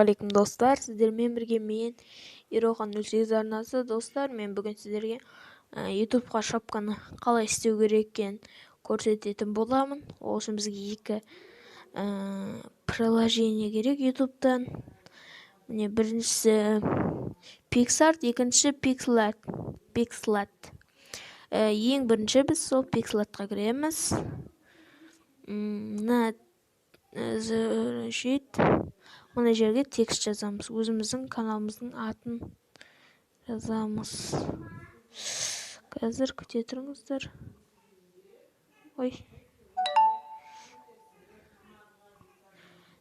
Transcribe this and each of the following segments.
Ассалаумағалейкум достар, сіздермен бірге мен Ирохан 08 арнасы. Достар, мен бүгін сіздерге ютубқа шапканы қалай істеу керек екенін көрсететін боламын. Ол үшін бізге екі приложение керек ютубтан. Міне біріншісі PicsArt, екінші Pixlart. Ең бірінші біз сол Pixlartқа кіреміз. Мына жерге текст жазамыз, өзіміздің каналымыздың атын жазамыз. Қазір күте тұрыңыздар.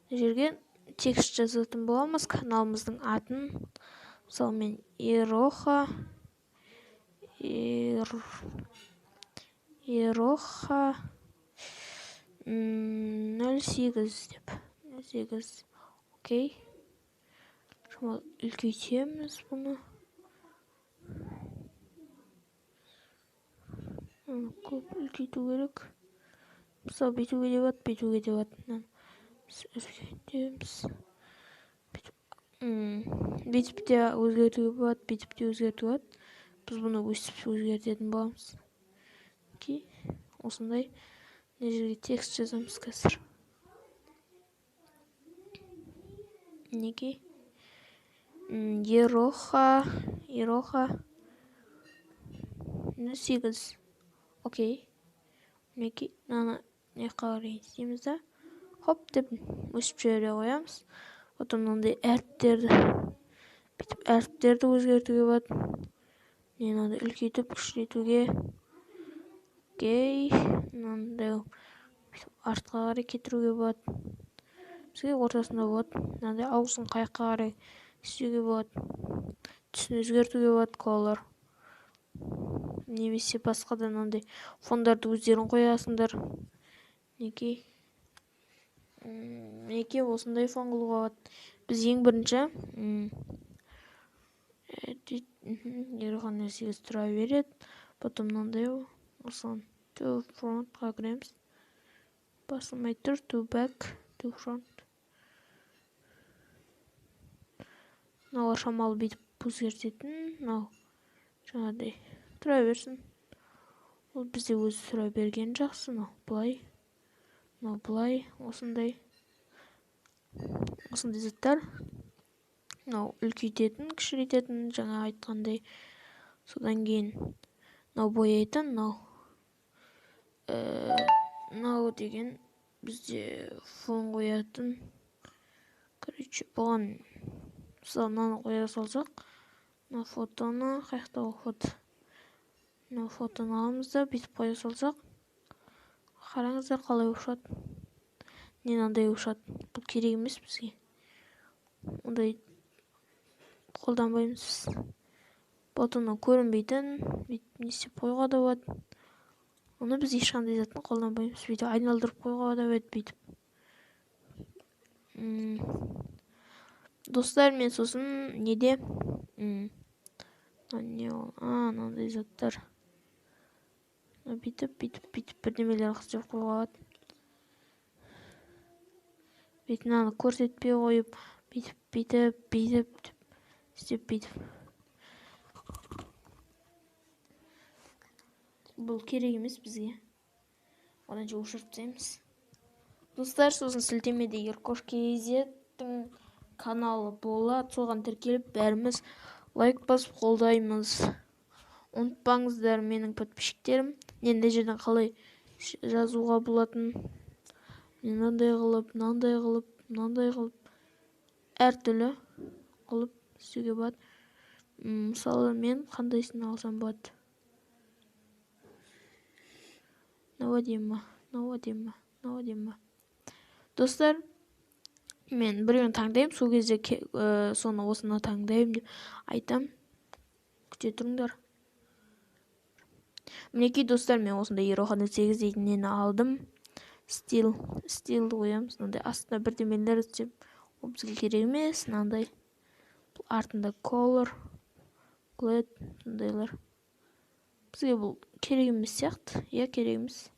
Жерге текст жазатын боламыз, каналымыздың атын. Мысалы мен Ироха 08 деп. 08. Окей. Шамал үлкейтеміз бұны. Көп үлкейту керек. Мысалы бүйтуге де болады, бүйтуге де болады. Біз өзгертеміз. Бүйтіп те өзгертуге болады, бүйтіп те өзгертуге болады. Біз бұны өстіп өзгертетін боламыз. Окей. Осындай. Мына жерге текст жазамыз қазір. Неге? Ироха 08. Окей. Неге? Не қарай істейміз да. Хоп деп өсіп жібере қоямыз. Потом мынандай әріптерді өзгертуге болады. Мынандай үлкейтіп кішірейтуге. Окей. Мынандай артқа қарай кетіруге болады. Бізге ортасында болады. Мынандай ауызын қайыққа қарай істеуге болады. Түсін өзгертуге болады, колор. Немесе басқа да мынандай фондарды өздерің қоясыңдар. Неге осындай фон қылуға болады. Біз ең бірінші Ирохан 08 тұра береді. Потом мынандай осыған to frontқа кіреміз. Басылмай тұр, to back, to front. Мынау шамалы бүйтіп өзгертетін. Мынау жаңағыдай тұра берсін. Ол бізде өзі тұра берген жақсы. Мынау бұлай, осындай заттар. Мынау үлкейтетін, кішірейтетін, жаңа айтқандай. Содан кейін мынау бояйтын, мынау деген бізде фон қоятын. Короче, бұған мысалы мынаны қоя салсақ, мына фотоны, қаяқтағы фото. Мына фотоны аламыз да, бүйтіп қоя салсақ, қараңыздар қалай ұшады. Мынандай ұшады. Бұл керек емес бізге. Ондай қолданбаймыз. Фотоны көрінбейтін, бүйтіп не істеп қойға да болады. Оны біз ешқандай затын қолданбаймыз. Бүйтіп айналдырып қойға да болады, бүйтіп. Достар, мен сосын неде? Мынандай заттар. Бүйтіп бірдемелер қыстеп қойға болады. Бүйтіп мынаны көрсетпей қойып, бүйтіп істеп бүйтіп. Бұл керек емес бізге. Одан же өшіріп тастаймыз. Достар, сосын сілтемеде Еркош.kz-тің каналы болады. Соған тіркеліп бәріміз лайк басып қолдаймыз. Ұмытпаңыздар, менің подписчиктерім. Мынандай жерден қалай жазуға болатын. Мынандай қылып, әртүрлі қылып істеуге болады. Мысалы, мен қандайсын алсам болады. Наводима. Достар, мен біреуін таңдаймын, сол кезде соны осыны таңдаймын деп айтам. Күте тұрыңдар. Мінекей достар, мен осындай Ирохан 08 дейтіннен алдым. Стилді қоямыз. Мынандай астына бірдемелер істеп, ол бізге керек емес. Мынандай артында color, glad, мындайлар. Бізге бұл керек емес сияқты. Керек емес.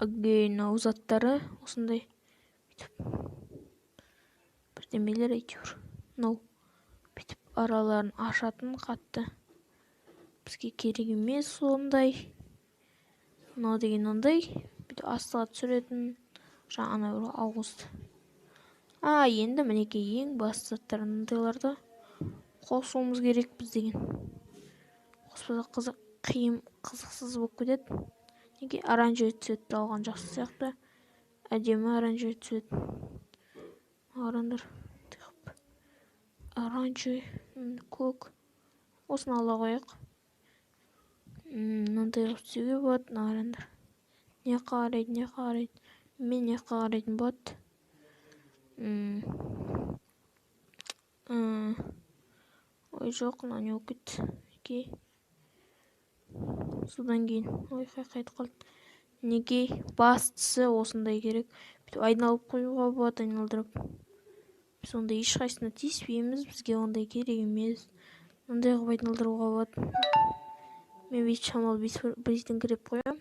Again, заттары осындай бірдемелер әйтеуір. Мынау бүйтіп араларын ашатын қатты. Бізге керек емес ондай. Мынау деген ондай. Бүйтіп астыға түсіретін. Жаңа бір ауызды. Енді мінекей ең басты заттарындайларды қосуымыз керек біз деген. Қоспаса қызықсыз болып кетеді. Неге оранжевый цветті алған жақсы сияқты. Әдемі оранжевый цвет. Қараңдар. Оранжевый, көк. Осыны ала қояйық. Мынандай қылып істеуге болады. Қараңдар. Не қарайды. Мен не қарайтын болады. Ой, жоқ, мынау не болып кетті. Содан кейін қайтып қалды. Неге бастысы осындай керек. Бүйтіп айналып қоюға болады, айналдырып. Біз ондай ешқайсысына тиіспейміз, бізге ондай керек емес. Ондай қылып айналдыруға болады. Мен бүйтіп шамалы бейсіңкіреп қоям.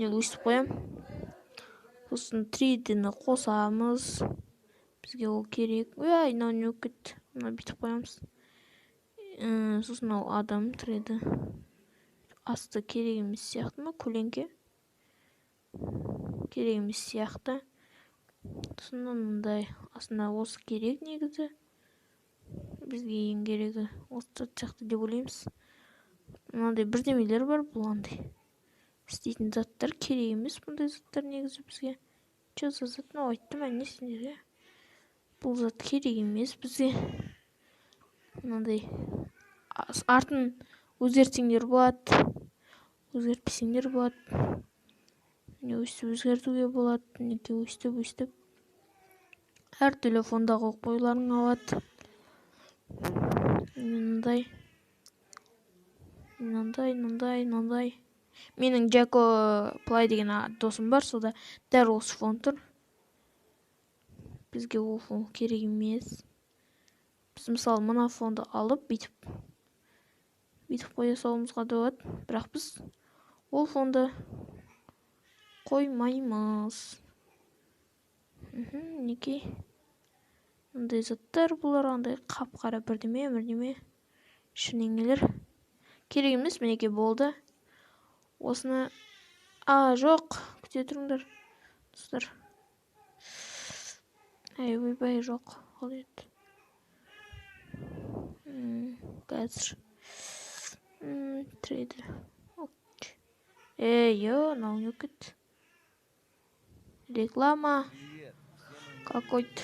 Мен өстіп қоям. Сосын 3D-ні қосамыз. Бізге ол керек. Мынау не болып кетті. Мына бүйтіп қоямыз. Сосын ол адам 3D. Асты керек емес сияқты ма? Көлеңке. Керек емес сияқты. Сосын мындай. Астына осы керек негізі. Бізге ең керегі осы сияқты деп ойлаймыз. Мынандай бірдемелер бар, бұл андай. Істейтін заттар керек емес, бұндай заттар негізі бізге. Че за зат? Айттым әне сендерге. Бұл зат керек емес бізге. Мынандай артын өзгертсеңдер болады. Өзгертпесеңдер болады. Не өстіп өзгертуге болады. Неге өстіп. Әр телефонда қойып қоюларың алады. Мынандай. Менің Джако Плай деген досым бар, сода дәл осы фон тұр. Бізге ол фон керек емес. Біз мысалы мына фонды алып бүйтіп қоя салуымызға да болады. Бірақ біз ол фонды қоймаймыз. Неге? Мындай заттар бұлар, андай қап-қара бірдеме. Шынеңелер. Керек емес, мінеке болды. Осыны... жоқ, күте тұрыңдар. Достар. Ойбай, жоқ. Қол ет. Қазір. 3D. Мынау не кетті. Реклама. Какой-то.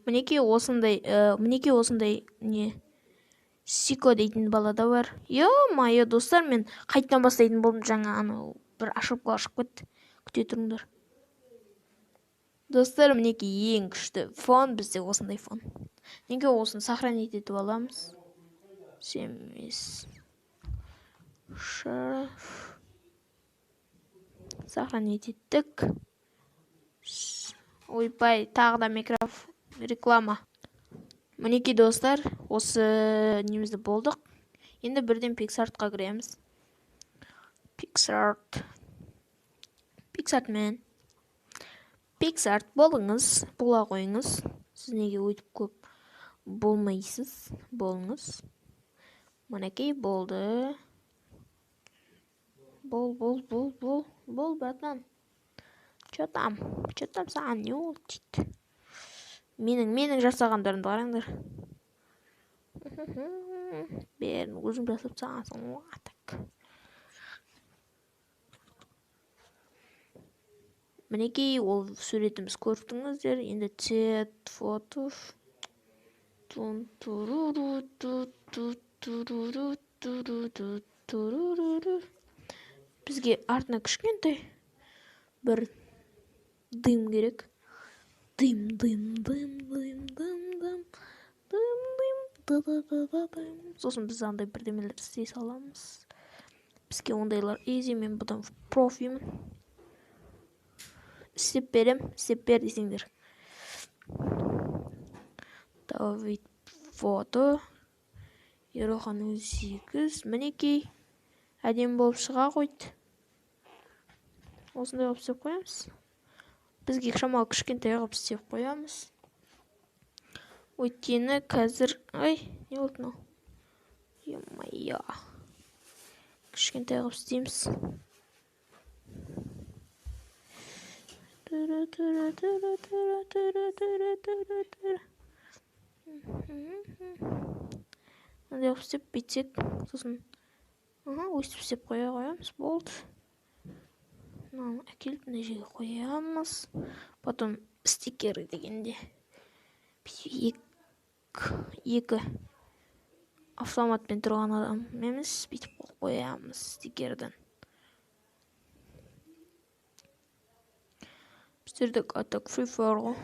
Мінеке осындай не... Сико дейтін балада бар. Майо, достар, мен қайттан бастайтын болдым, жаңа бір ошибка кетті. Күте тұрыңдар. Достар, мінеке ең күшті фон, бізде осындай фон. Неге осыны сохранить етіп аламыз? Сохранить еттік. Ойбай, тағы да реклама. Мінеке достар, осы немізді болдық. Енді бірден PixArt-қа кіреміз. PixArt болыңыз, бола қойыңыз. Сіз неге өйтіп көп болмайсыз, болыңыз. Мінекей болды. Бол, братан. Чё там саған не ол дейді. Менің жасағандарымды қараңдар. Берін өзім жасап сағансың. Мінекей ол суретіміз көрдіңіздер. Енді цвет, фото. Бізге артына кішкентай бір дым керек. Сосын біз андай бірдемелер істей саламыз. Бізге ондайлар ези, мен бұдан профимін. Істеп бер десеңдер. Давид фото. Ерохан 8. Мінекей әдем болып шыға қойды. Осындай болып істеп қоямыз. бізге шамалы кішкентай қылып істеп қоямыз. Өйткені қазір не болды мынау? Е-мое. Кішкентай қылып істейміз. Мындай қылып істеп бүйтсек, сосын өйстіп істеп қоя қоямыз, болды. Мынаны әкеліп мына жерге қоямыз. Потом стикер дегенде екі автоматпен тұрған адам емес, бүйтіп қоямыз стикерден. Біздердік атак Free Fire ғой.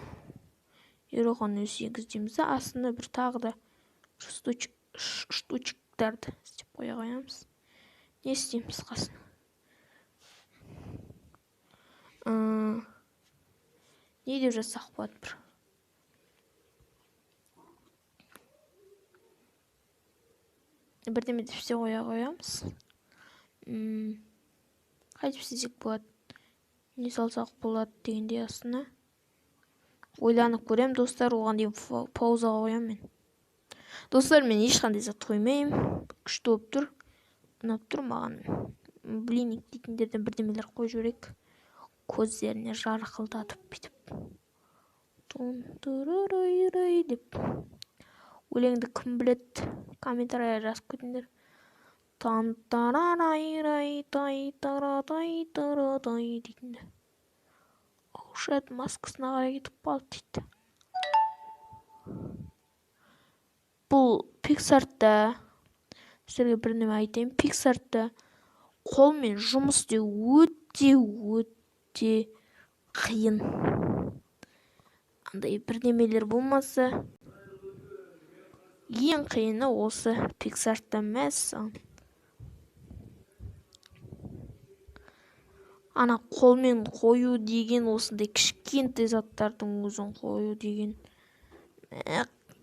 Ероған өз 8 дейміз. Астында бір тағы да штучктарды істеп қоя қоямыз. Не істейміз қасын? Не деп жасақ болады бір? Бірдеме деп істеп қоя қоямыз. Қайтып істесек болады? Не салсақ болады дегенде астына. Ойланып көрем, достар, оған дейін паузаға қоям мен. Достар, мен ешқандай зат қоймайым. Күшті болып тұр. Ұнап тұр маған. Блиник дейтіндерден бірдемелер қойып жіберейік. Көздеріне жарқылдатып бүйтіп. Тун-турурай деп. Өлеңді кім білет? Комментария жазып кетіңдер. Тан-тарарай-рай, тай-тара-тай-тара-тай дейтіндер. Шет маскасына қарай кетіп қалды дейді. Бұл Pixar'та, сіздерге бірдеме айтайын, Pixar'та қолмен жұмыс істеу өте қиын. Андай бірдемелер болмаса, ең қиыны осы Pixar'та мәссаған. Ана қолмен қою деген осындай кішкентай заттардың өзін қою деген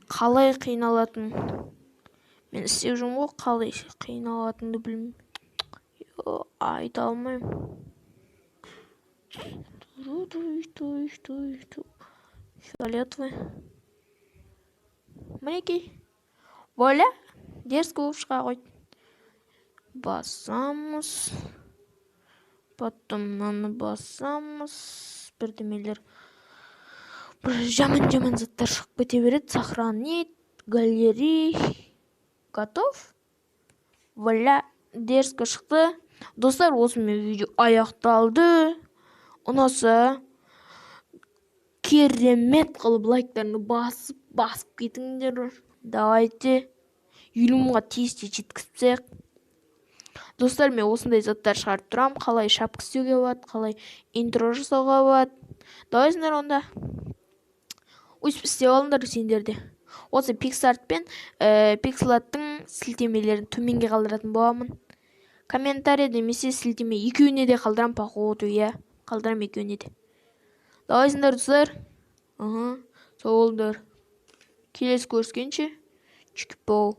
қалай қиналатын. Мен істеп жүрмін ғой, қалай қиналатынды білмеймін. Айта алмаймын. Фиолетовый. Мінекей. Воля, дерзко болып шыға қойды. Басамыз. Потом мынаны басамыз. Бірдемелер. Бір жаман заттар шығып кете береді. Сохранить, галерей. Готов? Воля, дерзко шықты. Достар, осымен видео аяқталды. Ұнаса керемет қылып лайктарны басып кетіңдер. Давайте 20-ға тезде жеткізсек. Достар, мен осындай заттар шығарып тұрам. Қалай шапка істеуге болады, қалай интро жасауға болады. Давайсыңдар онда. Өйстіп істеп алыңдар сендерде. Осы Pixart пен Pixelat'тың сілтемелерін төменге қалдыратын боламын. Комментария демесе сілтеме екеуіне де қалдырам, походу, я. Қалдырам екеуіне де. Давайсыңдар, достар. Сол болыңдар. Келесі көріскенше. Чик-поу.